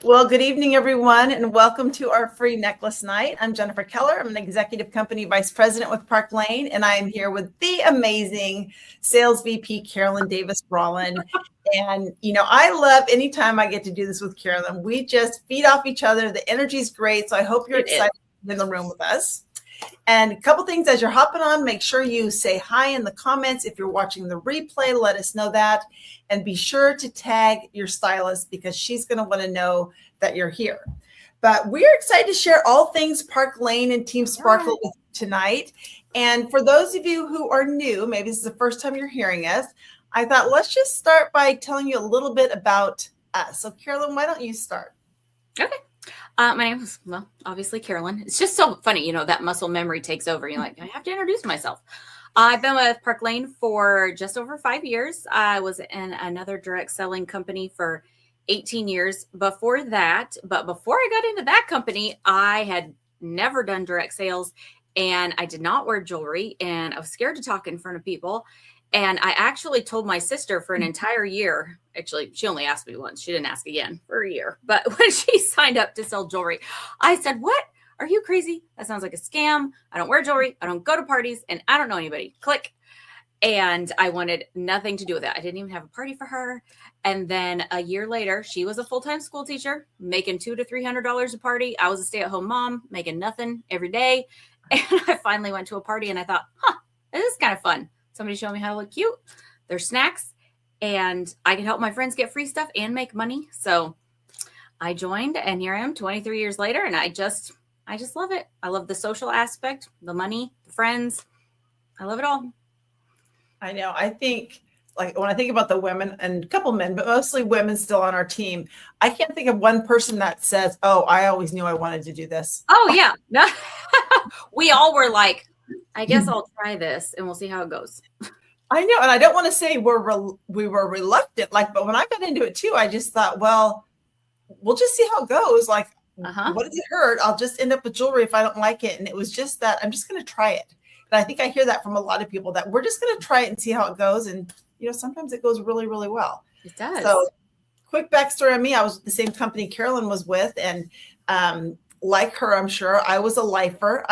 Well, good evening, everyone, and welcome to our free necklace night. I'm Jennifer Keller. I'm an executive company vice president with Park Lane, and I am here with the amazing sales VP, Carolyn Davis Brawlin. And, I love anytime I get to do this with Carolyn. We just feed off each other. The energy is great. So I hope you're excited to be in the room with us. And a couple things as you're hopping on, make sure you say hi in the comments. If you're watching the replay, let us know that. And be sure to tag your stylist because she's going to want to know that you're here. But we're excited to share all things Park Lane and Team Sparkle with you tonight. And for those of you who are new, maybe this is the first time you're hearing us, I thought let's just start by telling you a little bit about us. So Carolyn, why don't you start? Okay. My name is, obviously Carolyn. It's just so funny, that muscle memory takes over. You're like, I have to introduce myself. I've been with Park Lane for just over 5 years. I was in another direct selling company for 18 years before that. But before I got into that company, I had never done direct sales and I did not wear jewelry and I was scared to talk in front of people. And I actually told my sister for an entire year, actually, she only asked me once. She didn't ask again for a year. But when she signed up to sell jewelry, I said, what? Are you crazy? That sounds like a scam. I don't wear jewelry. I don't go to parties and I don't know anybody. Click. And I wanted nothing to do with it. I didn't even have a party for her. And then a year later, she was a full-time school teacher making $200 to $300 a party. I was a stay-at-home mom making nothing every day. And I finally went to a party and I thought, this is kind of fun. Somebody showed me how to look cute. There's snacks and I can help my friends get free stuff and make money. So I joined and here I am 23 years later. And I just love it. I love the social aspect, the money, the friends. I love it all. I know. I think like when I think about the women and a couple men, but mostly women still on our team, I can't think of one person that says, oh, I always knew I wanted to do this. Oh yeah. We all were like, I guess I'll try this and we'll see how it goes. I know. And I don't want to say we were reluctant, but when I got into it too, I just thought, well, we'll just see how it goes. What does it hurt? I'll just end up with jewelry if I don't like it. And it was just that I'm just going to try it. And I think I hear that from a lot of people that we're just going to try it and see how it goes. And, sometimes it goes really, really well. It does. So quick backstory on me. I was with the same company Carolyn was with. And like her, I'm sure I was a lifer.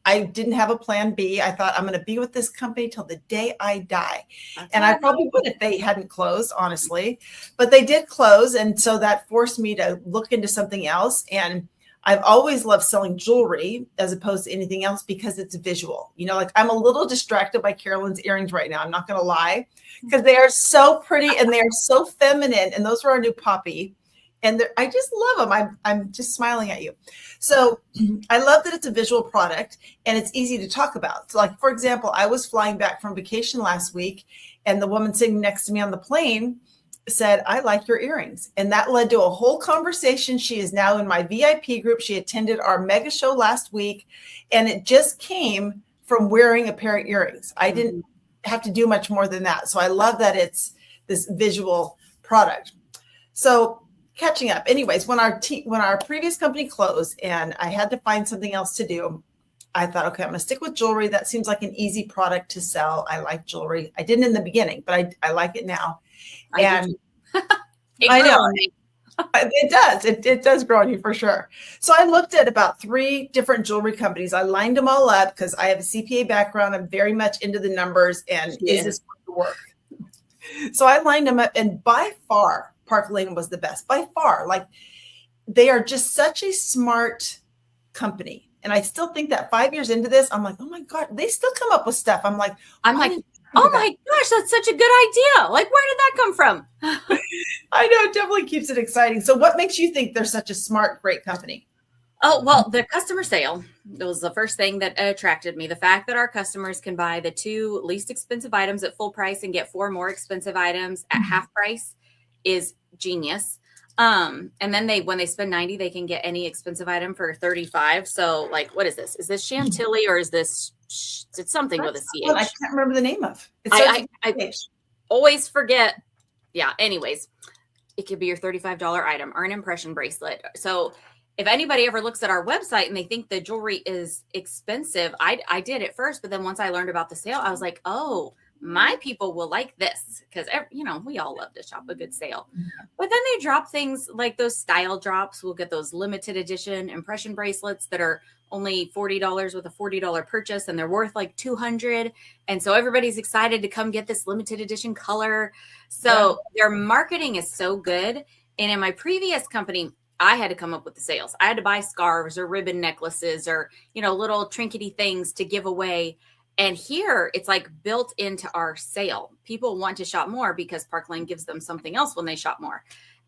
I didn't have a plan B. I thought I'm going to be with this company till the day I die. And I probably would if they hadn't closed, honestly, but they did close. And so that forced me to look into something else. And I've always loved selling jewelry as opposed to anything else because it's visual. I'm a little distracted by Carolyn's earrings right now. I'm not going to lie because they are so pretty and they are so feminine. And those are our new poppy. And I just love them. I'm just smiling at you. So I love that it's a visual product and it's easy to talk about. So for example, I was flying back from vacation last week and the woman sitting next to me on the plane said, I like your earrings. And that led to a whole conversation. She is now in my VIP group. She attended our mega show last week and it just came from wearing a pair of earrings. I didn't have to do much more than that. So I love that it's this visual product. So catching up. Anyways, when our previous company closed and I had to find something else to do, I thought, okay, I'm going to stick with jewelry. That seems like an easy product to sell. I like jewelry. I didn't in the beginning, but I like it now. I know it does. It does grow on you for sure. So I looked at about 3 different jewelry companies. I lined them all up because I have a CPA background. I'm very much into the numbers and is this going to work? So I lined them up and by far, Park Lane was the best by far. They are just such a smart company. And I still think that 5 years into this, I'm like, oh my God, they still come up with stuff. I'm like, oh my gosh, that's such a good idea. Where did that come from? I know, it definitely keeps it exciting. So what makes you think they're such a smart, great company? Oh, well, the customer sale was the first thing that attracted me. The fact that our customers can buy the 2 least expensive items at full price and get 4 more expensive items at half price is genius. And then when they spend $90, they can get any expensive item for $35. So what is this? Is this Chantilly or is this it's something with a CH? I can't remember the name of. I always forget. Yeah. Anyways, it could be your $35 item or an impression bracelet. So if anybody ever looks at our website and they think the jewelry is expensive, I did at first, but then once I learned about the sale, I was like, oh, my people will like this because, we all love to shop a good sale. But then they drop things like those style drops. We'll get those limited edition impression bracelets that are only $40 with a $40 purchase, and they're worth like $200. And so everybody's excited to come get this limited edition color. So their marketing is so good. And in my previous company, I had to come up with the sales. I had to buy scarves or ribbon necklaces or, little trinkety things to give away. And here it's like built into our sale. People want to shop more because Park Lane gives them something else when they shop more.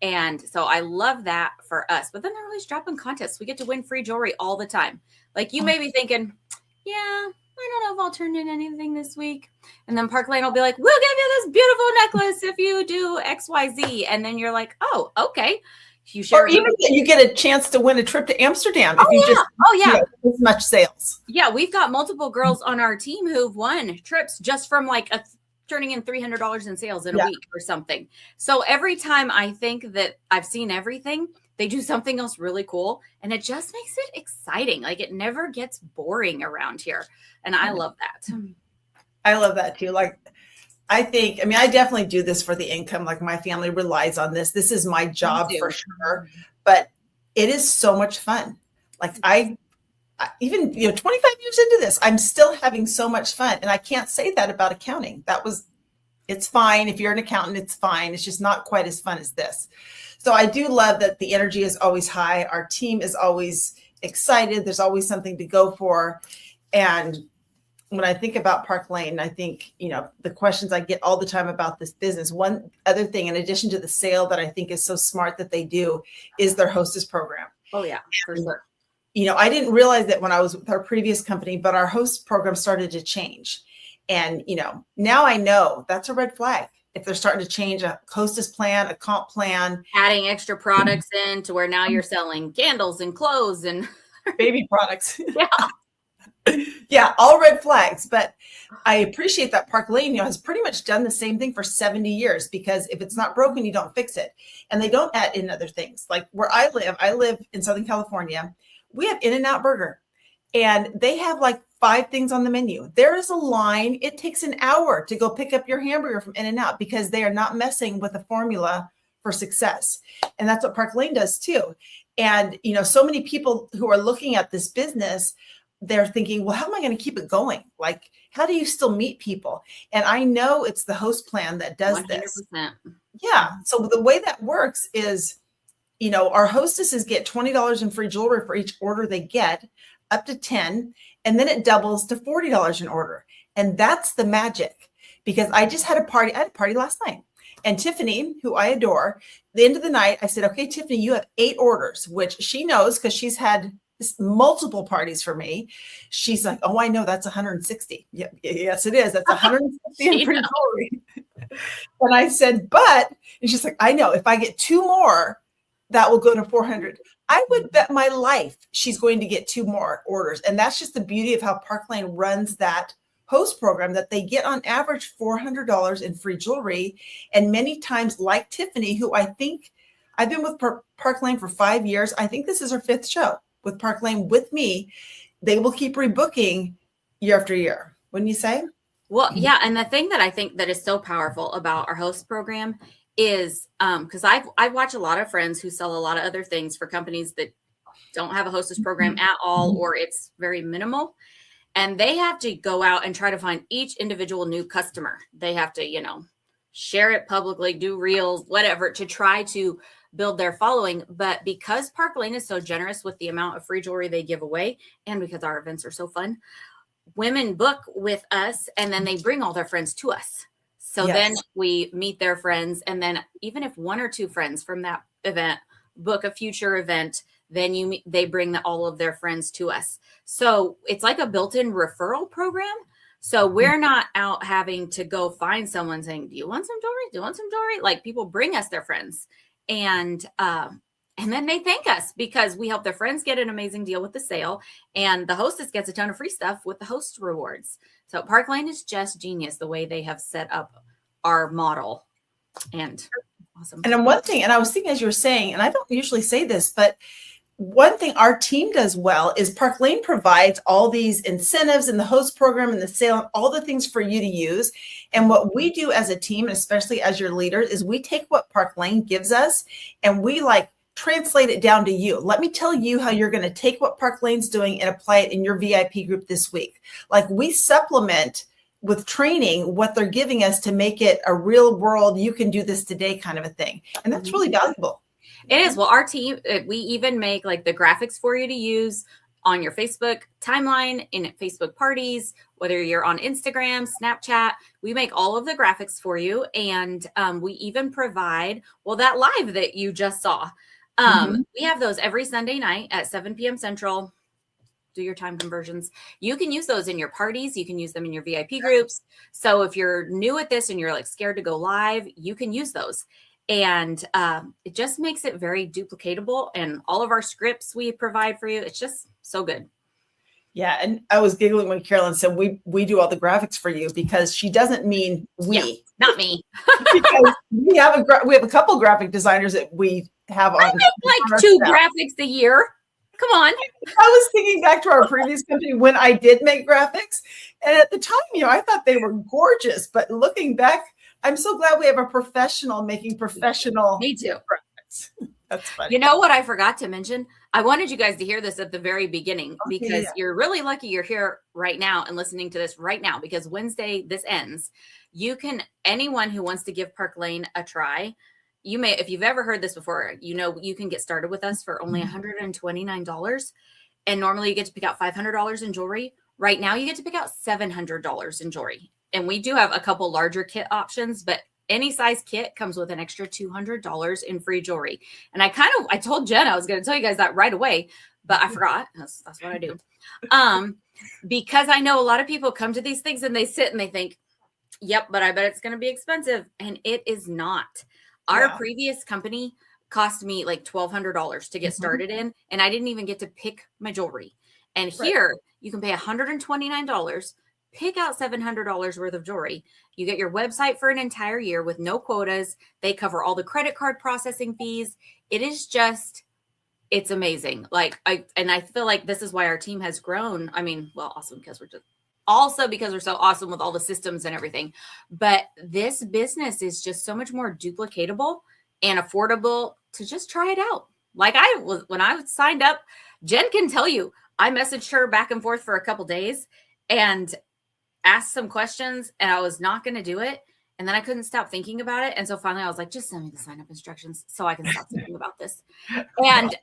And so I love that for us. But then they're always dropping contests. We get to win free jewelry all the time. Like you may be thinking, yeah, I don't know if I'll turn in anything this week. And then Park Lane will be like, we'll give you this beautiful necklace if you do XYZ. And then you're like, oh, okay. You share, or even you get a chance to win a trip to Amsterdam if you just as much sales. Yeah, we've got multiple girls on our team who've won trips just from like turning in $300 in sales in a week or something. So every time I think that I've seen everything, they do something else really cool, and it just makes it exciting. Like it never gets boring around here, and I love that. I love that too. Like I definitely do this for the income. Like my family relies on this. This is my job for sure, but it is so much fun. Like I even, 25 years into this, I'm still having so much fun. And I can't say that about accounting. It's fine. If you're an accountant, it's fine. It's just not quite as fun as this. So I do love that the energy is always high. Our team is always excited. There's always something to go for. And when I think about Park Lane, I think, the questions I get all the time about this business. One other thing, in addition to the sale that I think is so smart that they do, is their hostess program. Oh, yeah, for sure. I didn't realize that when I was with our previous company, but our host program started to change. And, now I know that's a red flag. If they're starting to change a hostess plan, a comp plan. Adding extra products in to where now you're selling candles and clothes and baby products. Yeah. Yeah, all red flags. But I appreciate that Park Lane, has pretty much done the same thing for 70 years, because if it's not broken, you don't fix it. And they don't add in other things. Like where I live in Southern California, we have In-N-Out Burger, and they have like 5 things on the menu. There is a line. It takes an hour to go pick up your hamburger from In-N-Out because they are not messing with the formula for success. And that's what Park Lane does too. And, so many people who are looking at this business, they're thinking, well, how am I going to keep it going? Like, how do you still meet people? And I know it's the host plan that does 100%. This. Yeah. So the way that works is, our hostesses get $20 in free jewelry for each order they get, up to 10, and then it doubles to $40 an order. And that's the magic, because I had a party last night, and Tiffany, who I adore, the end of the night, I said, okay, Tiffany, you have 8 orders, which she knows because she's had multiple parties for me. She's like, oh, I know, that's 160. Yeah, yes, it is. That's 160 in free jewelry. And I said, and she's like, I know, if I get 2 more, that will go to 400. I would bet my life she's going to get 2 more orders. And that's just the beauty of how Park Lane runs that host program, that they get on average $400 in free jewelry. And many times, like Tiffany, who I think I've been with Park Lane for 5 years. I think this is her 5th show with Park Lane with me. They will keep rebooking year after year. Wouldn't you say? Well, yeah. And the thing that I think that is so powerful about our host program is because I watch a lot of friends who sell a lot of other things for companies that don't have a hostess program at all, or it's very minimal. And they have to go out and try to find each individual new customer. They have to, share it publicly, do reels, whatever, to try to build their following. But because Park Lane is so generous with the amount of free jewelry they give away, and because our events are so fun, women book with us and then they bring all their friends to us. So then we meet their friends. And then even if 1 or 2 friends from that event book a future event, then they bring all of their friends to us. So it's like a built-in referral program. So we're not out having to go find someone saying, do you want some jewelry? Do you want some jewelry? Like, people bring us their friends. And then they thank us because we help their friends get an amazing deal with the sale. And the hostess gets a ton of free stuff with the host rewards. So Park Lane is just genius the way they have set up our model. And awesome. And one thing, and I was thinking as you were saying, and I don't usually say this, but one thing our team does well is Park Lane provides all these incentives and the host program and the sale and all the things for you to use. And what we do as a team, especially as your leaders, is we take what Park Lane gives us and we like translate it down to you. Let me tell you how you're going to take what Park Lane's doing and apply it in your VIP group this week. Like we supplement with training what they're giving us to make it a real world, you can do this today kind of a thing. And that's really valuable. It is. Well, our team, we even make like the graphics for you to use on your Facebook timeline, in Facebook parties, whether you're on Instagram, Snapchat, we make all of the graphics for you. And we even provide, well, that live that you just saw. We have those every Sunday night at 7 p.m. Central. Do your time conversions. You can use those in your parties. You can use them in your VIP groups. So if you're new at this and you're like scared to go live, you can use those. And it just makes it very duplicatable. And all of our scripts we provide for you, it's just so good. Yeah. And I was giggling when Carolyn said we do all the graphics for you, because she doesn't mean we. Yeah, not me. Because we have a couple graphic designers that we have on. I make like 2 graphics a year. Come on. I was thinking back to our previous company when I did make graphics. And at the time, I thought they were gorgeous. But looking back, I'm so glad we have a professional making professional. Me too. Graphics. That's funny. You know what I forgot to mention? I wanted you guys to hear this at the very beginning, because you're really lucky you're here right now and listening to this right now, because Wednesday this ends. Anyone who wants to give Park Lane a try, you may, if you've ever heard this before, you can get started with us for only $129. And normally you get to pick out $500 in jewelry. Right now you get to pick out $700 in jewelry. And we do have a couple larger kit options, but any size kit comes with an extra $200 in free jewelry. And I told Jen I was going to tell you guys that right away, but I forgot. That's what I do. Because I know a lot of people come to these things and they sit and they think, yep, but I bet it's going to be expensive. And it is not. Our previous company cost me like $1,200 to get started in, and I didn't even get to pick my jewelry. And here you can pay $129, pick out $700 worth of jewelry. You get your website for an entire year with no quotas. They cover all the credit card processing fees. It is just, it's amazing. I feel like this is why our team has grown. I mean, well, awesome, because we're so awesome with all the systems and everything. But this business is just so much more duplicatable and affordable to just try it out. Like when I signed up, Jen can tell you, I messaged her back and forth for a couple days and asked some questions, and I was not going to do it. And then I couldn't stop thinking about it. And so finally I was like, just send me the sign up instructions so I can stop thinking about this. And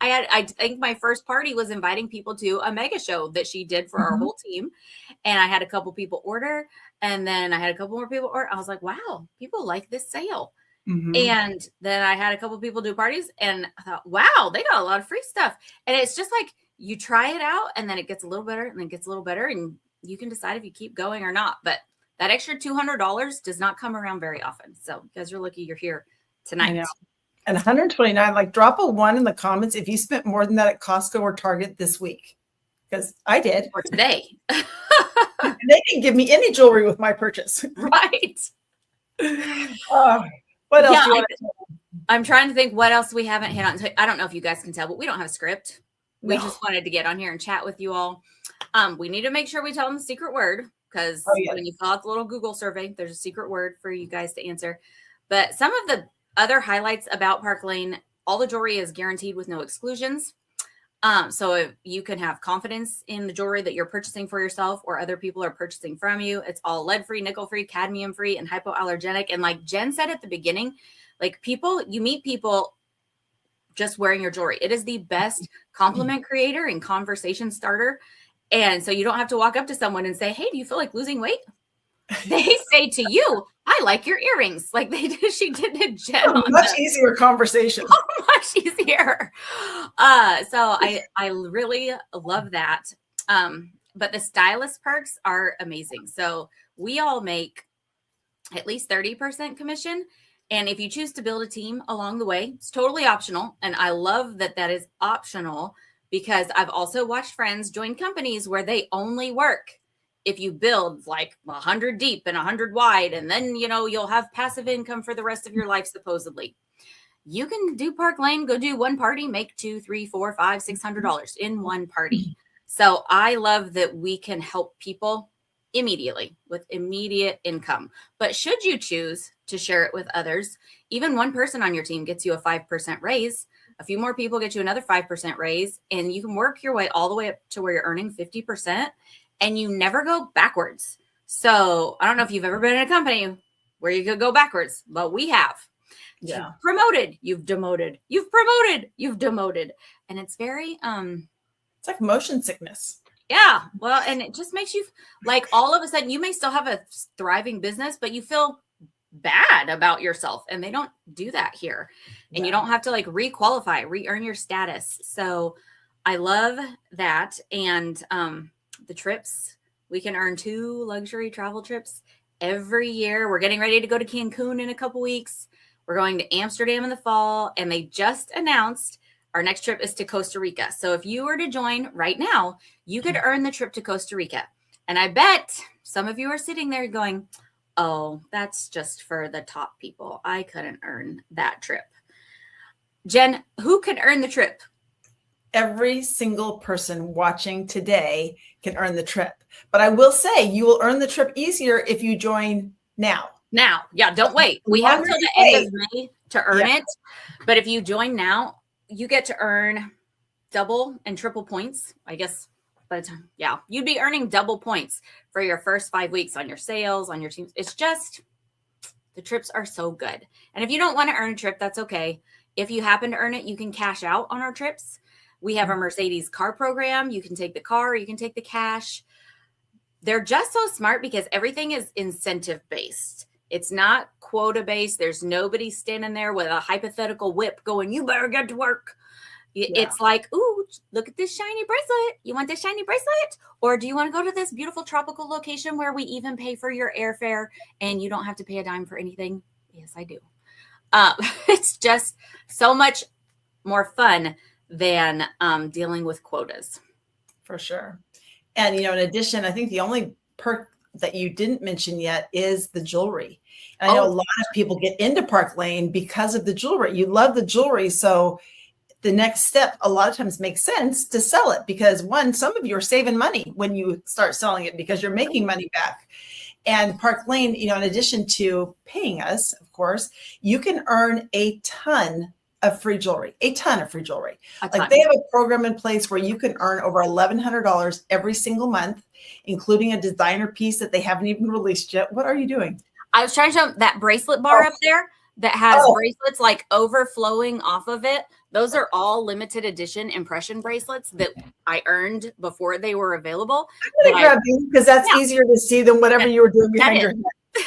I think my first party was inviting people to a mega show that she did for our whole team. And I had a couple people order, and then I had a couple more people order. I was like, wow, people like this sale. And then I had a couple people do parties, and I thought, wow, they got a lot of free stuff. And it's just like, you try it out, and then it gets a little better, and then it gets a little better, and you can decide if you keep going or not. But that extra $200 does not come around very often. So you guys are lucky you're here tonight. And 129, like drop a 1 in the comments if you spent more than that at Costco or Target this week, because I did. Or today. And they didn't give me any jewelry with my purchase. Right. What else do you want to tell? I'm trying to think what else we haven't hit on. I don't know if you guys can tell, but we don't have a script. We just wanted to get on here and chat with you all. We need to make sure we tell them the secret word, because when you fill out the little Google survey, there's a secret word for you guys to answer. But some of the other highlights about Park Lane, all the jewelry is guaranteed with no exclusions. So if you can have confidence in the jewelry that you're purchasing for yourself or other people are purchasing from you. It's all lead-free, nickel-free, cadmium-free, and hypoallergenic. And like Jen said at the beginning, like you meet people just wearing your jewelry. It is the best compliment creator and conversation starter. And so you don't have to walk up to someone and say, hey, do you feel like losing weight? They say to you, I like your earrings. Like she did to Jen. Much easier conversation. Much easier. So I really love that. But the stylist perks are amazing. So we all make at least 30% commission. And if you choose to build a team along the way, it's totally optional. And I love that that is optional, because I've also watched friends join companies where they only work if you build like 100 deep and 100 wide, and then, you'll have passive income for the rest of your life, supposedly. you can do Park Lane, go do one party, make $200, $300, $400, $500, $600 in one party. So I love that we can help people immediately with immediate income. But should you choose to share it with others, even one person on your team gets you a 5% raise. A few more people get you another 5% raise, and you can work your way all the way up to where you're earning 50%, and you never go backwards. So I don't know if you've ever been in a company where you could go backwards, but we have. Yeah. You've promoted, you've demoted, you've promoted, you've demoted. And it's very, it's like motion sickness. yeah. Well, and it just makes you like all of a sudden you may still have a thriving business, but you feel bad about yourself, and they don't do that here. And you don't have to like re-qualify, re-earn your status. So I love that. And the trips, we can earn 2 luxury travel trips every year. We're getting ready to go to Cancun in a couple weeks. We're going to Amsterdam in the fall, and they just announced our next trip is to Costa Rica. So if you were to join right now, you could earn the trip to Costa Rica. And I bet some of you are sitting there going, oh, that's just for the top people. I couldn't earn that trip. Jen, who can earn the trip? Every single person watching today can earn the trip. But I will say you will earn the trip easier if you join now. Now. Yeah, don't wait. We have till the end of May to earn it. But if you join now, you get to earn double and triple points. I guess by the time, you'd be earning double points for your first 5 weeks on your sales, on your teams. It's just, the trips are so good. And if you don't want to earn a trip, that's okay. If you happen to earn it, you can cash out on our trips. We have a Mercedes car program. You can take the car, or you can take the cash. They're just so smart because everything is incentive based. It's not quota based. There's nobody standing there with a hypothetical whip going, you better get to work. It's like, ooh, look at this shiny bracelet. You want this shiny bracelet? Or do you want to go to this beautiful tropical location where we even pay for your airfare and you don't have to pay a dime for anything? Yes, I do. It's just so much more fun than dealing with quotas. For sure. And, in addition, I think the only perk that you didn't mention yet is the jewelry. And I know a lot of people get into Park Lane because of the jewelry. You love the jewelry. So the next step a lot of times makes sense to sell it because one, some of you are saving money when you start selling it because you're making money back. And Park Lane, in addition to paying us, of course, you can earn a ton of free jewelry, Like they have a program in place where you can earn over $1,100 every single month, including a designer piece that they haven't even released yet. What are you doing? I was trying to show that bracelet bar up there that has bracelets like overflowing off of it. Those are all limited edition impression bracelets that I earned before they were available. I'm going to grab these because that's easier to see than whatever you were doing behind your head.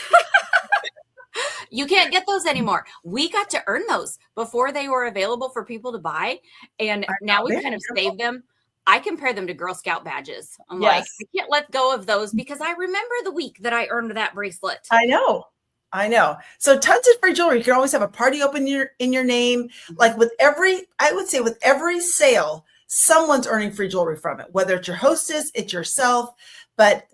You can't get those anymore. We got to earn those before they were available for people to buy. And now we kind of saved them. I compare them to Girl Scout badges. I'm like, I can't let go of those because I remember the week that I earned that bracelet. I know. So tons of free jewelry. You can always have a party open in your name. Like with every sale, someone's earning free jewelry from it, whether it's your hostess, it's yourself. But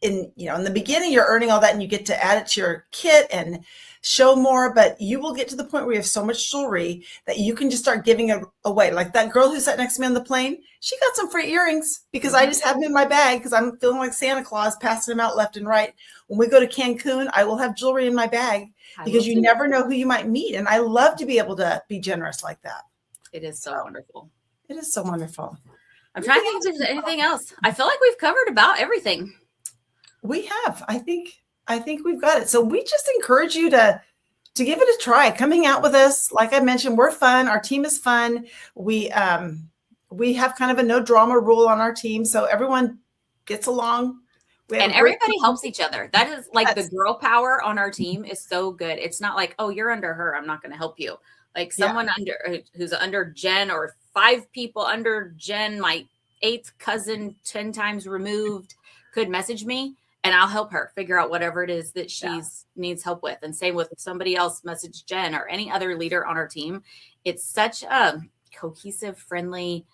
in the beginning, you're earning all that and you get to add it to your kit and show more, but you will get to the point where you have so much jewelry that you can just start giving it away. Like that girl who sat next to me on the plane, she got some free earrings because I just have them in my bag because I'm feeling like Santa Claus passing them out left and right. When we go to Cancun, I will have jewelry in my bag because you never know who you might meet. And I love to be able to be generous like that. It is so wonderful. It is so wonderful. I'm trying to think if there's anything else. I feel like we've covered about everything. We have. I think we've got it. So we just encourage you to give it a try. Coming out with us, like I mentioned, we're fun. Our team is fun. We have kind of a no drama rule on our team, so everyone gets along. And everybody helps each other. That is like the girl power on our team is so good. It's not like, oh, you're under her, I'm not going to help you. Like someone who's under Jen or 5 people under Jen, my 8th cousin 10 times removed, could message me. And I'll help her figure out whatever it is that she's needs help with. And same with somebody else message Jen or any other leader on our team. It's such a cohesive, friendly,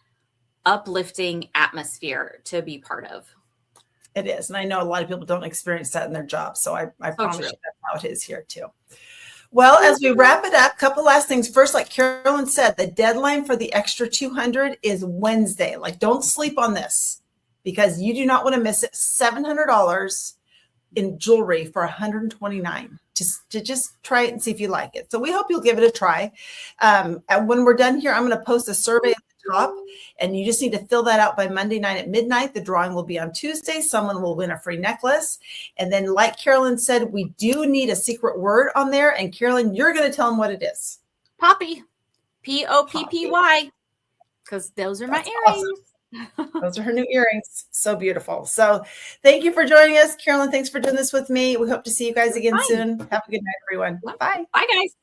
uplifting atmosphere to be part of. It is. And I know a lot of people don't experience that in their jobs. So I promise you that's how it is here too. Well, as we wrap it up, couple last things. First, like Carolyn said, the deadline for the extra 200 is Wednesday. Like, don't sleep on this because you do not want to miss it. $700 in jewelry for $129 to just try it and see if you like it. So we hope you'll give it a try. And when we're done here, I'm going to post a survey at the top, and you just need to fill that out by Monday night at midnight. The drawing will be on Tuesday. Someone will win a free necklace. And then, like Carolyn said, we do need a secret word on there. And Carolyn, you're going to tell them what it is. Poppy, Poppy, because those are my earrings. Awesome. Those are her new earrings. So beautiful. So thank you for joining us. Carolyn, thanks for doing this with me. We hope to see you guys again soon. Have a good night, everyone. Bye. Bye, guys.